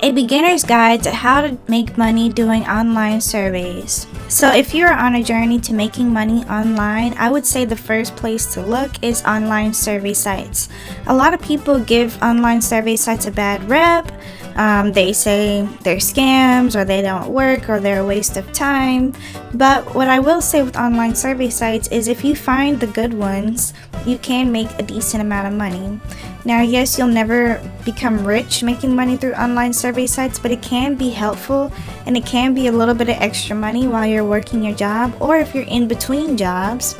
A beginner's guide to how to make money doing online surveys. So if you're on a journey to making money online, I would say the first place to look is online survey sites. A lot of people give online survey sites a bad rep. They say they're scams, or they don't work, or they're a waste of time. But what I will say with online survey sites is if you find the good ones, you can make a decent amount of money. Now, yes, you'll never become rich making money through online survey sites, but it can be helpful, and it can be a little bit of extra money while you're working your job, or if you're in between jobs.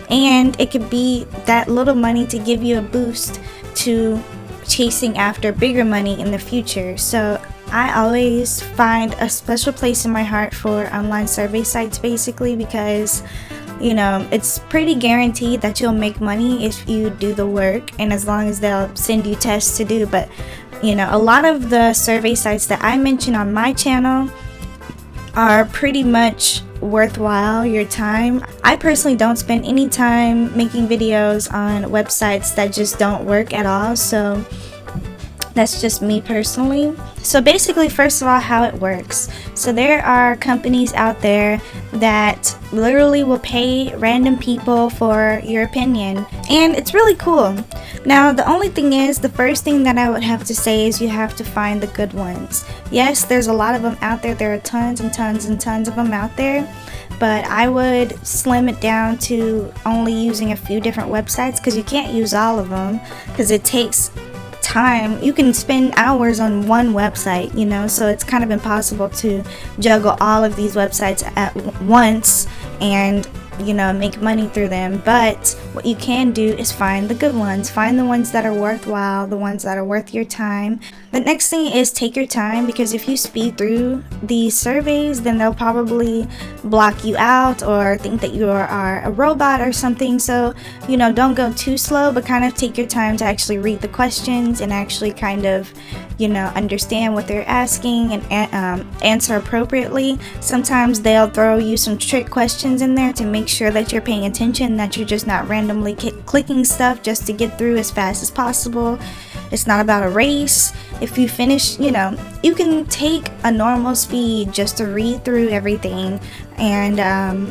And it could be that little money to give you a boost to chasing after bigger money in the future. So I always find a special place in my heart for online survey sites, basically, because it's pretty guaranteed that you'll make money if you do the work, and as long as they'll send you tests to do. But a lot of the survey sites that I mention on my channel are pretty much worthwhile your time. I personally don't spend any time making videos on websites that just don't work at all, so that's just me personally. So basically, first of all, how it works. So there are companies out there that literally will pay random people for your opinion, and it's really cool. Now, the only thing is, the first thing that I would have to say is you have to find the good ones. Yes, there's a lot of them out there. There are tons and tons and tons of them out there, but I would slim it down to only using a few different websites, because you can't use all of them, because it takes time. You can spend hours on one website, so it's kind of impossible to juggle all of these websites at once and make money through them. But what you can do is find the good ones, find the ones that are worthwhile, the ones that are worth your time. The next thing is take your time, because if you speed through these surveys, then they'll probably block you out or think that you are a robot or something. So don't go too slow, but kind of take your time to actually read the questions and actually kind of understand what they're asking and answer appropriately. Sometimes they'll throw you some trick questions in there to make sure that you're paying attention, that you're just not randomly clicking stuff just to get through as fast as possible. It's not about a race. If you finish, you can take a normal speed just to read through everything, and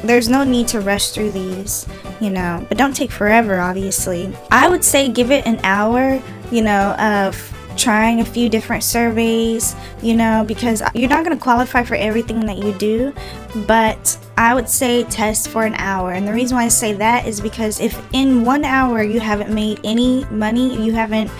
there's no need to rush through these, but don't take forever, obviously. I would say give it an hour, of trying a few different surveys, because you're not going to qualify for everything that you do, but I would say test for an hour. And the reason why I say that is because if in 1 hour you haven't made any money, you haven't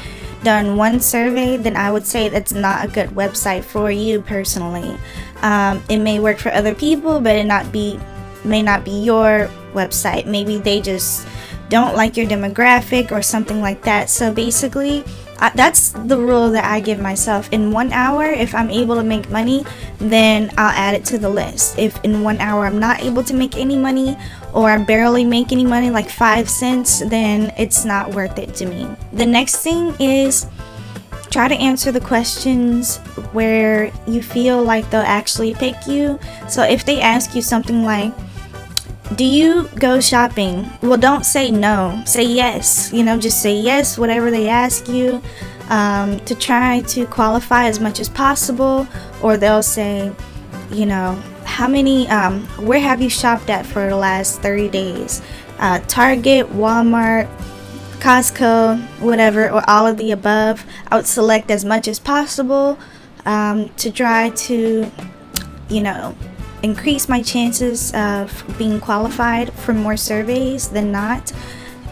done one survey, then I would say that's not a good website for you personally. It may work for other people, but may not be your website. Maybe they just don't like your demographic or something like that. So basically, that's the rule that I give myself. In 1 hour, if I'm able to make money, then I'll add it to the list. If in 1 hour I'm not able to make any money, or I barely make any money, like 5 cents, then it's not worth it to me. The next thing is try to answer the questions where you feel like they'll actually pick you. So if they ask you something like, do you go shopping? Well, don't say no. Say yes. Just say yes, whatever they ask you, to try to qualify as much as possible. Or they'll say, how many, where have you shopped at for the last 30 days? Target, Walmart, Costco, whatever, or all of the above. I would select as much as possible to try to, increase my chances of being qualified for more surveys than not.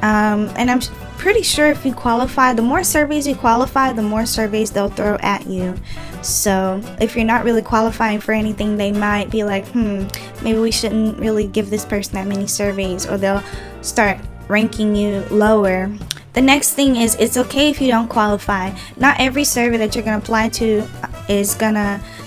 And I'm pretty sure if you qualify, the more surveys you qualify, the more surveys they'll throw at you. So if you're not really qualifying for anything, they might be like, maybe we shouldn't really give this person that many surveys, or they'll start ranking you lower. The next thing is, it's okay if you don't qualify. Not every survey that you're going to apply to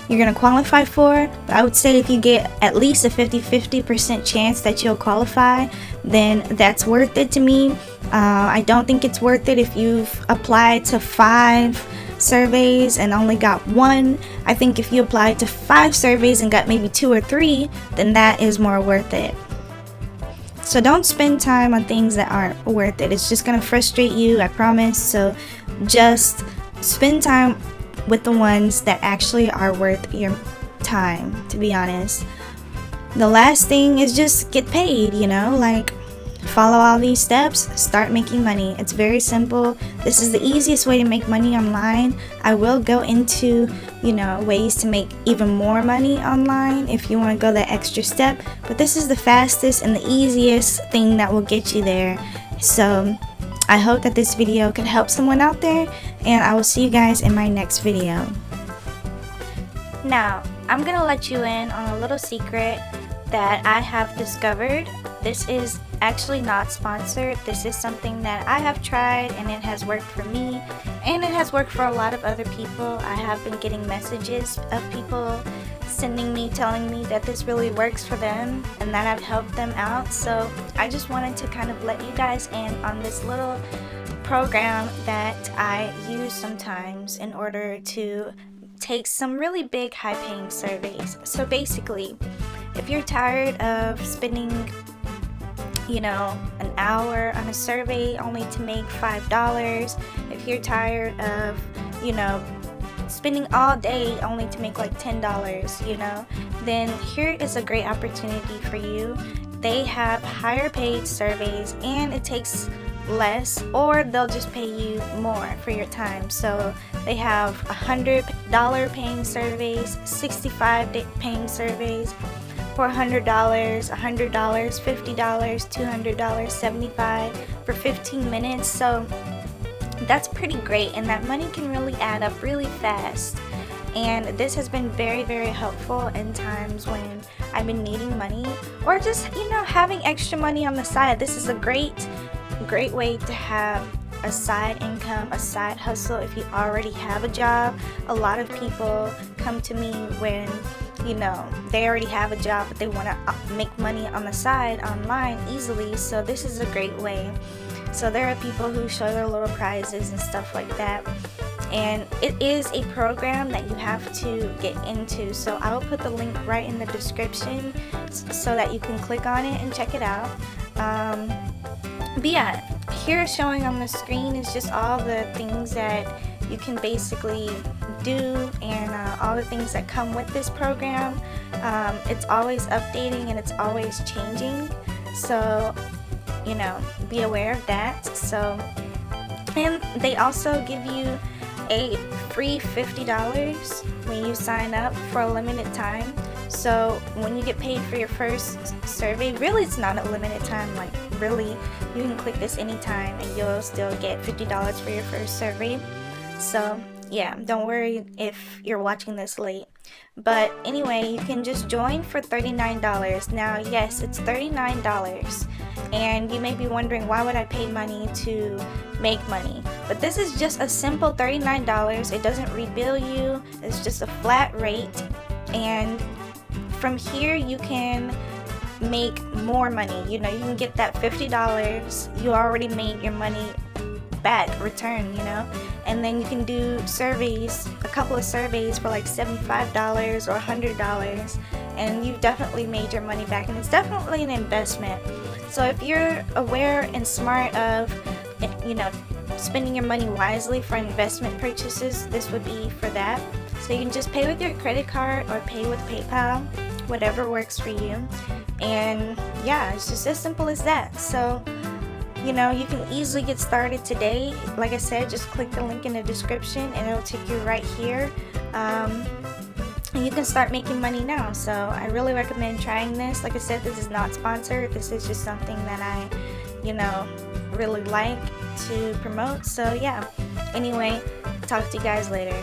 you're going to qualify for. But I would say if you get at least a 50% chance that you'll qualify, then that's worth it to me. I don't think it's worth it if you've applied to 5 surveys and only got 1. I think if you applied to 5 surveys and got maybe 2 or 3, then that is more worth it. So don't spend time on things that aren't worth it. It's just going to frustrate you, I promise. So just spend time with the ones that actually are worth your time, to be honest. The last thing is just get paid, like follow all these steps, start making money. It's very simple. This is the easiest way to make money online. I will go into, ways to make even more money online if you want to go that extra step, but this is the fastest and the easiest thing that will get you there. So I hope that this video can help someone out there, and I will see you guys in my next video. Now, I'm gonna let you in on a little secret that I have discovered. This is actually not sponsored. This is something that I have tried and it has worked for me, and it has worked for a lot of other people. I have been getting messages of people sending me, telling me that this really works for them and that I've helped them out. So I just wanted to kind of let you guys in on this little program that I use sometimes in order to take some really big high-paying surveys. So basically, if you're tired of spending an hour on a survey only to make $5, if you're tired of spending all day only to make like $10, then here is a great opportunity for you. They have higher paid surveys and it takes less, or they'll just pay you more for your time. So they have $100 paying surveys, $65 paying surveys, for $100, $100, $50, $200, $75 for 15 minutes. So that's pretty great, and that money can really add up really fast. And this has been very, very helpful in times when I've been needing money, or just having extra money on the side. This is a great way to have a side income, a side hustle if you already have a job. A lot of people come to me when they already have a job, but they want to make money on the side online easily. So this is a great way. So there are people who show their little prizes and stuff like that, and it is a program that you have to get into. So I will put the link right in the description so that you can click on it and check it out. But yeah, here showing on the screen is just all the things that you can basically do, and all the things that come with this program. It's always updating and it's always changing, so be aware of that. So, and they also give you a free $50 when you sign up for a limited time. So when you get paid for your first survey, really it's not a limited time, like really you can click this anytime and you'll still get $50 for your first survey. So yeah, don't worry if you're watching this late. But anyway, you can just join for $39. Now, yes, it's $39. And you may be wondering, why would I pay money to make money? But this is just a simple $39. It doesn't rebill you. It's just a flat rate. And from here, you can make more money. You can get that $50. You already made your money back, return, and then you can do surveys, a couple of surveys for like $75 or $100, and you've definitely made your money back, and it's definitely an investment. So if you're aware and smart of spending your money wisely for investment purchases, this would be for that. So you can just pay with your credit card or pay with PayPal, whatever works for you. And yeah, it's just as simple as that. So you can easily get started today. Like I said, just click the link in the description and it'll take you right here. And you can start making money now. So I really recommend trying this. Like I said, this is not sponsored. This is just something that I, really like to promote. So yeah. Anyway, talk to you guys later.